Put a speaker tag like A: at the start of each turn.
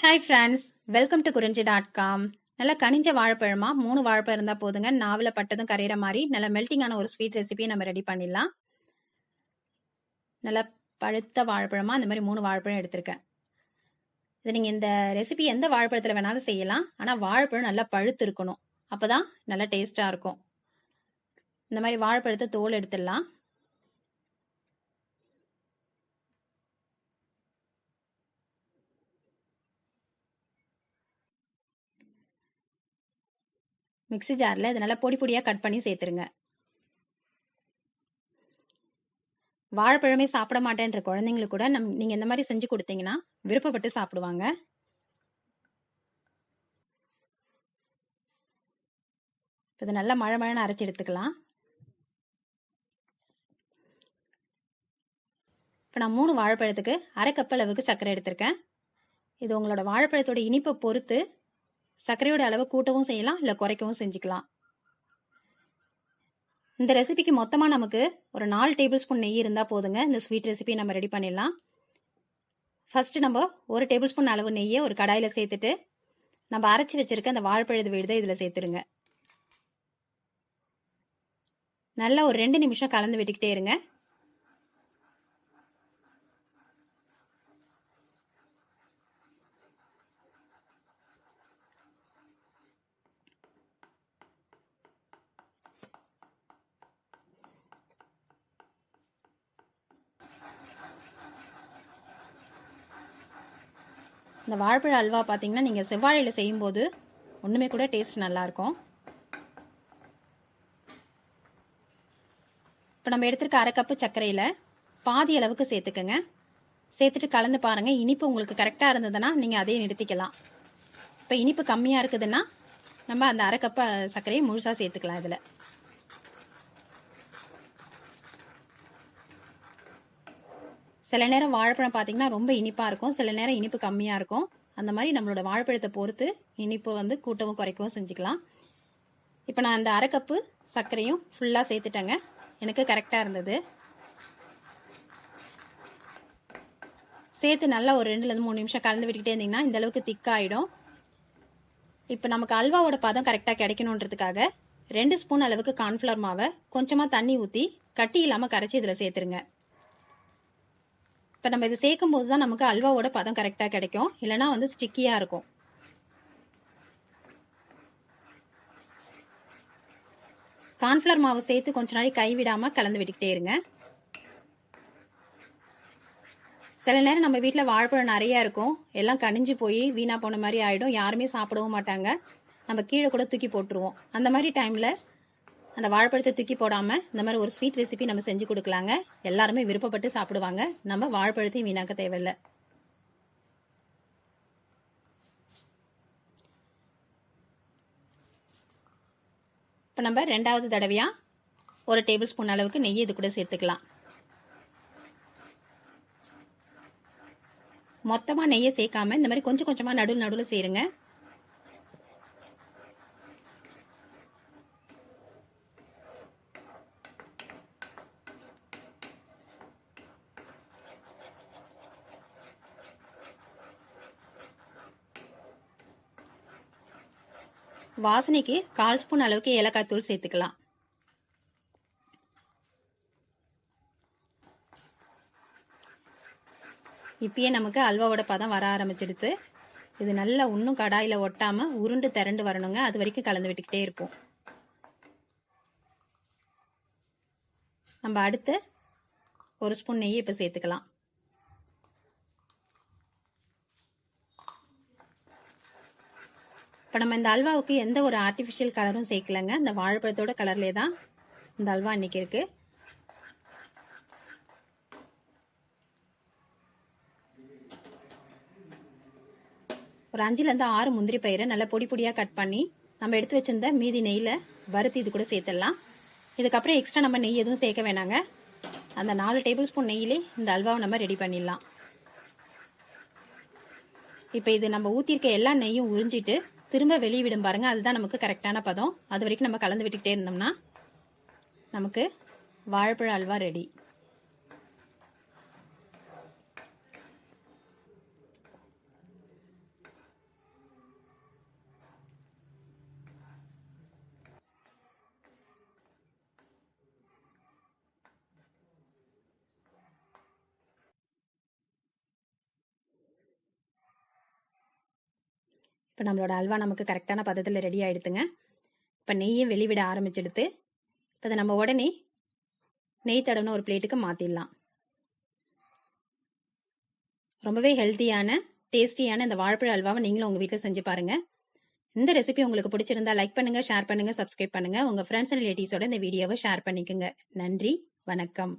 A: Hi friends, welcome to குறிஞ்சி.com. நல்லா கனிஞ்ச வாழைப்பழமா 3 வாழைப்பழம் இருந்தால் போதுங்க. நாவில் பட்டதும் கரையிற மாதிரி நல்லா மெல்ட்டிங்கான ஒரு ஸ்வீட் ரெசிபியை நம்ம ரெடி பண்ணிடலாம். நல்லா பழுத்த வாழைப்பழமா அந்த மாதிரி 3 வாழைப்பழம் எடுத்திருக்கேன். இது நீங்கள் இந்த ரெசிபி எந்த வாழைப்பழத்தில் வேணாலும் செய்யலாம். ஆனால் வாழைப்பழம் நல்லா பழுத்து இருக்கணும், அப்போ தான் நல்லா டேஸ்ட்டாக இருக்கும். இந்த மாதிரி வாழைப்பழத்தை தோல் எடுத்துடலாம். மிக்ஸி ஜாரில் இது நல்லா பொடி பொடியாக கட் பண்ணி சேர்த்துருங்க. வாழைப்பழமே சாப்பிட மாட்டேன்ற குழந்தைங்களுக்கு கூட நீங்கள் இந்த மாதிரி செஞ்சு கொடுத்தீங்கன்னா விருப்பப்பட்டு சாப்பிடுவாங்க. இது நல்லா மழை அரைச்சி எடுத்துக்கலாம். இப்போ நான் 3 வாழைப்பழத்துக்கு அரை கப் அளவுக்கு சர்க்கரை எடுத்திருக்கேன். இது உங்களோட வாழைப்பழத்தோட இனிப்பை பொறுத்து சர்க்கரையோட அளவு கூட்டவும் செய்யலாம், இல்லை குறைக்கவும் செஞ்சுக்கலாம். இந்த ரெசிபிக்கு மொத்தமாக நமக்கு ஒரு 4 டேபிள் ஸ்பூன் நெய் இருந்தால் போதுங்க. இந்த ஸ்வீட் ரெசிபி நம்ம ரெடி பண்ணிடலாம். ஃபர்ஸ்ட் நம்ம 1 டேபிள் ஸ்பூன் அளவு நெய்யை ஒரு கடாயில் சேர்த்துட்டு நம்ம அரைச்சி வச்சிருக்க அந்த வாழைப்பழது விழுதை இதில் சேர்த்துருங்க. நல்லா ஒரு 2 நிமிஷம் கலந்து விட்டுக்கிட்டே இருங்க. இந்த வாழைப்பழ அல்வா பார்த்தீங்கன்னா நீங்கள் செவ்வாழையில் செய்யும்போது ஒன்றுமே கூட டேஸ்ட் நல்லாயிருக்கும். இப்போ நம்ம எடுத்துருக்க அரை கப்பு சர்க்கரையில் பாதி அளவுக்கு சேர்த்துக்கங்க. சேர்த்துட்டு கலந்து பாருங்கள். இனிப்பு உங்களுக்கு கரெக்டாக இருந்ததுன்னா நீங்கள் அதையே நிறுத்திக்கலாம். இப்போ இனிப்பு கம்மியாக இருக்குதுன்னா நம்ம அந்த அரை கப்பு சர்க்கரையை முழுசாக சேர்த்துக்கலாம். இதில் சில நேரம் வாழைப்பழம் பார்த்தீங்கன்னா ரொம்ப இனிப்பாக இருக்கும், சில நேரம் இனிப்பு கம்மியாக இருக்கும். அந்த மாதிரி நம்மளோட வாழைப்பழத்தை பொறுத்து இனிப்பு வந்து கூட்டவும் குறைக்கவும் செஞ்சுக்கலாம். இப்போ நான் அந்த அரை கப்பு சர்க்கரையும் ஃபுல்லாக சேர்த்துட்டேங்க. எனக்கு கரெக்டாக இருந்தது. சேர்த்து நல்லா ஒரு 2லேருந்து 3 நிமிஷம் கலந்து விட்டுக்கிட்டே இருந்தீங்கன்னா இந்த அளவுக்கு திக்காயிடும். இப்போ நமக்கு அல்வாவோட பதம் கரெக்டாக கிடைக்கணுன்றதுக்காக 2 ஸ்பூன் அளவுக்கு கார்ன்ஃப்ளவர் மாவை கொஞ்சமாக தண்ணி ஊற்றி கட்டி இல்லாமல் கரைச்சி இதில் சேர்த்துருங்க. இப்போ நம்ம இது சேர்க்கும் போது தான் நமக்கு அல்வாவோட பதம் கரெக்டாக கிடைக்கும், இல்லைனா வந்து ஸ்டிக்கியாக இருக்கும். கார்ன்ஃப்ளவர் மாவு சேர்த்து கொஞ்ச நாளைக்கு கைவிடாமல் கலந்து விட்டுக்கிட்டே இருங்க. சில நேரம் நம்ம வீட்டில் வாழைப்பழம் நிறையா இருக்கும், எல்லாம் கனிஞ்சு போய் வீணாக போன மாதிரி ஆகிடும், யாருமே சாப்பிடவும் மாட்டாங்க, நம்ம கீழே கூட தூக்கி போட்டுருவோம். அந்த மாதிரி டைமில் அந்த வாழைப்பழத்தை தூக்கி போடாமல் இந்த மாதிரி ஒரு ஸ்வீட் ரெசிபி நம்ம செஞ்சு கொடுக்கலாங்க. எல்லாருமே விருப்பப்பட்டு சாப்பிடுவாங்க. நம்ம வாழைப்பழத்தையும் வீணாக்க தேவையில்லை. இப்போ நம்ம 2வது தடவையாக 1 டேபிள் ஸ்பூன் அளவுக்கு நெய் இது கூட சேர்த்துக்கலாம். மொத்தமாக நெய்யை சேர்க்காம இந்த மாதிரி கொஞ்சம் கொஞ்சமாக நடுவில் சேருங்க. வாசனைக்கு 1/4 ஸ்பூன் அளவுக்கு ஏலக்காய் தூள் சேர்த்துக்கலாம். இப்பயே நமக்கு அல்வாவோட பதம் வர ஆரம்பிச்சிடுது. இது நல்லா இன்னும் கடாயில் ஒட்டாமல் உருண்டு திரண்டு வரணுங்க. அது வரைக்கும் கலந்து விட்டுக்கிட்டே இருப்போம். நம்ம அடுத்து 1 ஸ்பூன் நெய் இப்போ சேர்த்துக்கலாம். இப்போ நம்ம இந்த அல்வாவுக்கு எந்த ஒரு ஆர்டிஃபிஷியல் கலரும் சேர்க்கலைங்க. இந்த வாழைப்பழத்தோட கலர்லேயே தான் இந்த அல்வா இன்னைக்கு இருக்கு. ஒரு 5லேருந்து 6 முந்திரி பயிரை நல்லா பொடி பொடியாக கட் பண்ணி நம்ம எடுத்து வச்சிருந்த மீதி நெய்யில் வறுத்து இது கூட சேர்த்துடலாம். இதுக்கப்புறம் எக்ஸ்ட்ரா நம்ம நெய் எதுவும் சேர்க்க வேணாங்க. அந்த 4 டேபிள் ஸ்பூன் நெய்யிலே இந்த அல்வாவை நம்ம ரெடி பண்ணிடலாம். இப்போ இது நம்ம ஊற்றிருக்க எல்லா நெய்யும் உறிஞ்சிட்டு திரும்ப வெளியே விடும் பாருங்க, அதுதான் நமக்கு கரெக்டான பதம். அது வரைக்கும் நம்ம கலந்து விட்டுக்கிட்டே இருந்தோம்னா நமக்கு வாழைப்பழ அல்வா ரெடி. இப்போ நம்மளோட அல்வா நமக்கு கரெக்டான பதத்தில் ரெடி ஆகிடுதுங்க. இப்போ நெய்யை வெளிவிட ஆரம்பிச்சிடுது. இப்போ அதை நம்ம உடனே நெய் தடவின ஒரு பிளேட்டுக்கு மாற்றிடலாம். ரொம்பவே ஹெல்த்தியான டேஸ்டியான இந்த வாழைப்பழ அல்வாவை நீங்களும் உங்கள் வீட்டில் செஞ்சு பாருங்கள். இந்த ரெசிபி உங்களுக்கு பிடிச்சிருந்தா லைக் பண்ணுங்கள், ஷேர் பண்ணுங்கள், சப்ஸ்கிரைப் பண்ணுங்கள். உங்கள் ஃப்ரெண்ட்ஸ் அண்ட் ரிலேட்டிவ்ஸோட இந்த வீடியோவை ஷேர் பண்ணிக்கோங்க. நன்றி, வணக்கம்.